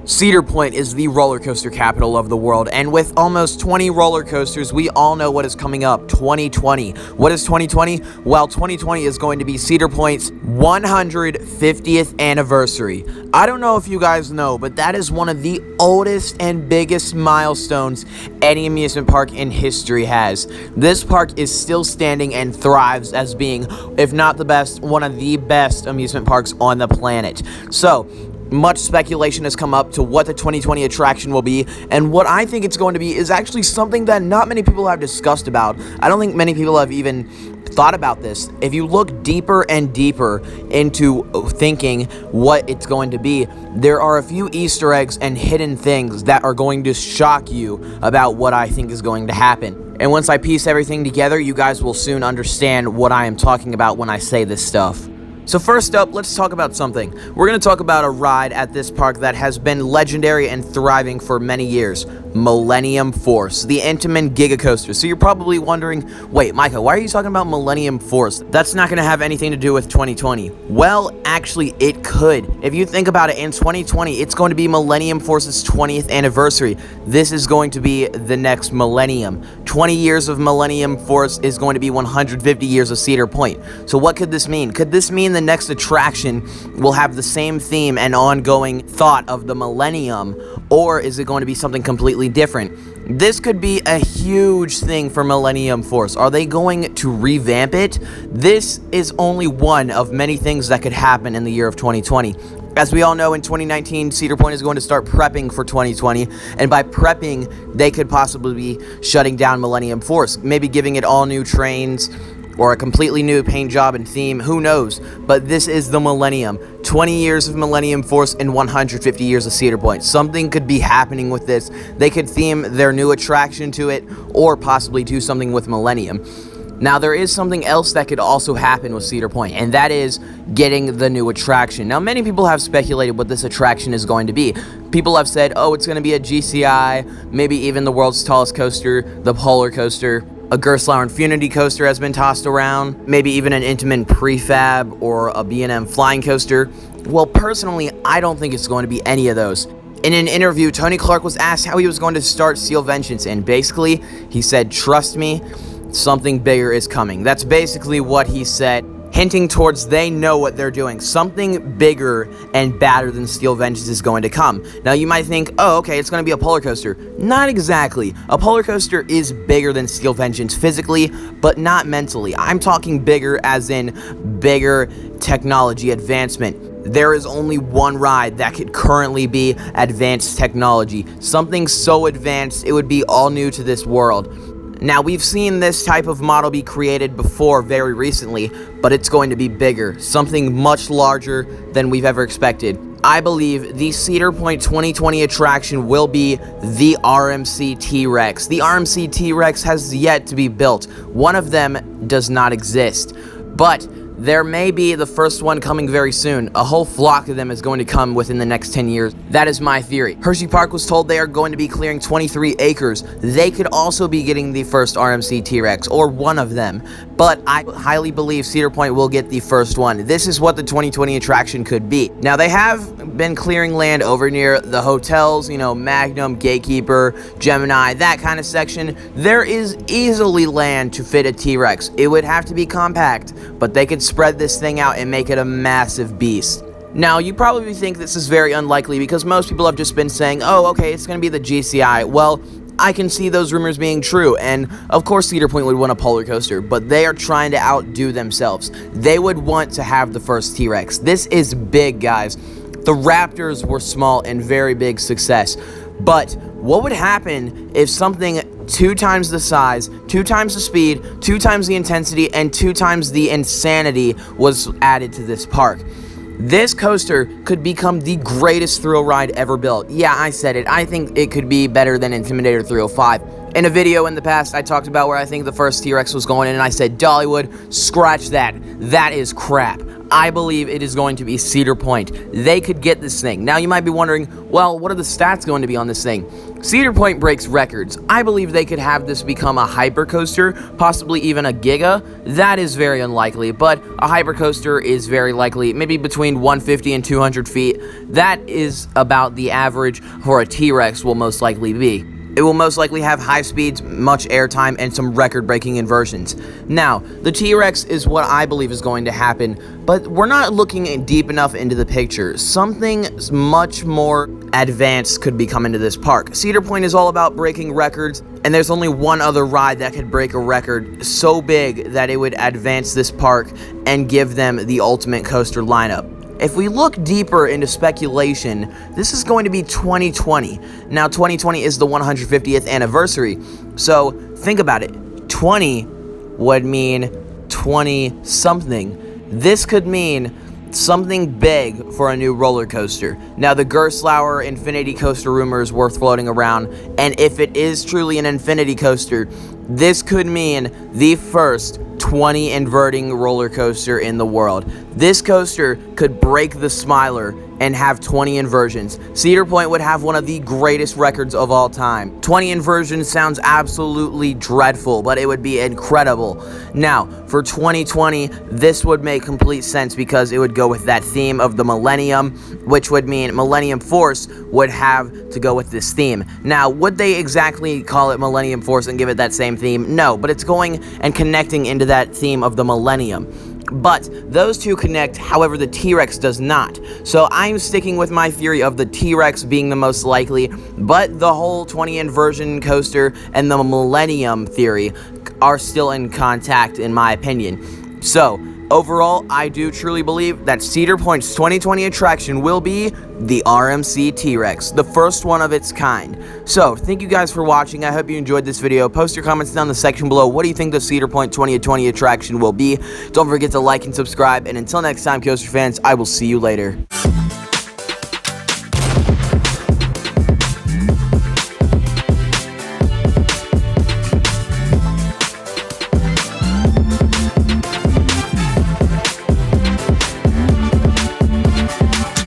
Cedar Point is the roller coaster capital of the world, and with almost 20 roller coasters, we all know what is coming up, 2020. What is 2020? Well, 2020 is going to be Cedar Point's 150th anniversary. I don't know if you guys know, but that is one of the oldest and biggest milestones any amusement park in history has. This park is still standing and thrives as being, if not the best, one of the best amusement parks on the planet. So, much speculation has come up to what the 2020 attraction will be, and what I think it's going to be is actually something that not many people have discussed about. I don't think many people have even thought about this. If you look deeper and deeper into thinking what it's going to be, there are a few Easter eggs and hidden things that are going to shock you about what I think is going to happen. And once I piece everything together, you guys will soon understand what I am talking about when I say this stuff. So first up, let's talk about something. We're going to talk about a ride at this park that has been legendary and thriving for many years. Millennium Force, the Intamin Giga Coaster. So you're probably wondering, wait, Micah, why are you talking about Millennium Force? That's not going to have anything to do with 2020. Well, actually, it could. If you think about it, in 2020, it's going to be Millennium Force's 20th anniversary. This is going to be the next millennium. 20 years of Millennium Force is going to be 150 years of Cedar Point. So what could this mean? Could this mean the next attraction will have the same theme and ongoing thought of the millennium, or is it going to be something completely different? This could be a huge thing for Millennium Force. Are they going to revamp it? This is only one of many things that could happen in the year of 2020. As we all know, in 2019, Cedar Point is going to start prepping for 2020, and by prepping, they could possibly be shutting down Millennium Force, maybe giving it all new trains, or a completely new paint job and theme, who knows? But this is the Millennium. 20 years of Millennium Force and 150 years of Cedar Point. Something could be happening with this. They could theme their new attraction to it, or possibly do something with Millennium. Now, there is something else that could also happen with Cedar Point, and that is getting the new attraction. Now, many people have speculated what this attraction is going to be. People have said, oh, it's going to be a GCI, maybe even the world's tallest coaster, the Polar Coaster. A Gerstlauer Infinity coaster has been tossed around, maybe even an Intamin prefab or a B&M flying coaster. Well, personally, I don't think it's going to be any of those. In an interview, Tony Clark was asked how he was going to start Steel Vengeance, and basically, he said, trust me, something bigger is coming. That's basically what he said, hinting towards they know what they're doing. Something bigger and badder than Steel Vengeance is going to come. Now, you might think, oh, okay, it's going to be a polar coaster. Not exactly. A polar coaster is bigger than Steel Vengeance physically, but not mentally. I'm talking bigger as in bigger technology advancement. There is only one ride that could currently be advanced technology. Something so advanced, it would be all new to this world. Now, we've seen this type of model be created before very recently, but it's going to be bigger, something much larger than we've ever expected. I believe the Cedar Point 2020 attraction will be the RMC T-Rex. The RMC T-Rex has yet to be built. One of them does not exist, but there may be the first one coming very soon. A whole flock of them is going to come within the next 10 years. That is my theory. Hershey Park was told they are going to be clearing 23 acres. They could also be getting the first RMC T-Rex, or one of them. But I highly believe Cedar Point will get the first one. This is what the 2020 attraction could be. Now, they have been clearing land over near the hotels, Magnum, Gatekeeper, Gemini, that kind of section. There is easily land to fit a T-Rex. It would have to be compact, but they could spread this thing out and make it a massive beast. Now, you probably think this is very unlikely because most people have just been saying, oh, okay, it's going to be the GCI. Well, I can see those rumors being true, and of course Cedar Point would want a polar coaster, but they are trying to outdo themselves. They would want to have the first T-Rex. This is big, guys. The Raptors were small and very big success, but what would happen if something 2 times the size, 2 times the speed, 2 times the intensity, and 2 times the insanity was added to this park? This coaster could become the greatest thrill ride ever built. Yeah, I said it. I think it could be better than Intimidator 305. In a video in the past, I talked about where I think the first T-Rex was going, and I said, Dollywood, scratch that. That is crap. I believe it is going to be Cedar Point. They could get this thing. Now, you might be wondering, well, what are the stats going to be on this thing? Cedar Point breaks records. I believe they could have this become a hypercoaster, possibly even a giga. That is very unlikely, but a hypercoaster is very likely, maybe between 150 and 200 feet. That is about the average for a T-Rex will most likely be. It will most likely have high speeds, much airtime, and some record-breaking inversions. Now, the T-Rex is what I believe is going to happen, but we're not looking deep enough into the picture. Something much more advanced could be coming to this park. Cedar Point is all about breaking records, and there's only one other ride that could break a record so big that it would advance this park and give them the ultimate coaster lineup. If we look deeper into speculation, this is going to be 2020. Now, 2020 is the 150th anniversary, so think about it. 20 would mean 20-something. This could mean something big for a new roller coaster. Now, the Gerstlauer Infinity Coaster rumor is worth floating around, and if it is truly an Infinity Coaster, this could mean the first 20 inverting roller coaster in the world. This coaster could break the Smiler and have 20 inversions. Cedar Point would have one of the greatest records of all time. 20 inversions sounds absolutely dreadful, but it would be incredible. Now, for 2020, this would make complete sense because it would go with that theme of the Millennium, which would mean Millennium Force would have to go with this theme. Now, would they exactly call it Millennium Force and give it that same theme? No, but it's going and connecting into that theme of the Millennium. But those two connect, however, the T-Rex does not. So I'm sticking with my theory of the T-Rex being the most likely, but the whole 20 inversion coaster and the Millennium theory are still in contact, in my opinion. So, overall, I do truly believe that Cedar Point's 2020 attraction will be the RMC T-Rex, the first one of its kind. So, thank you guys for watching. I hope you enjoyed this video. Post your comments down in the section below. What do you think the Cedar Point 2020 attraction will be? Don't forget to like and subscribe. And until next time, coaster fans, I will see you later.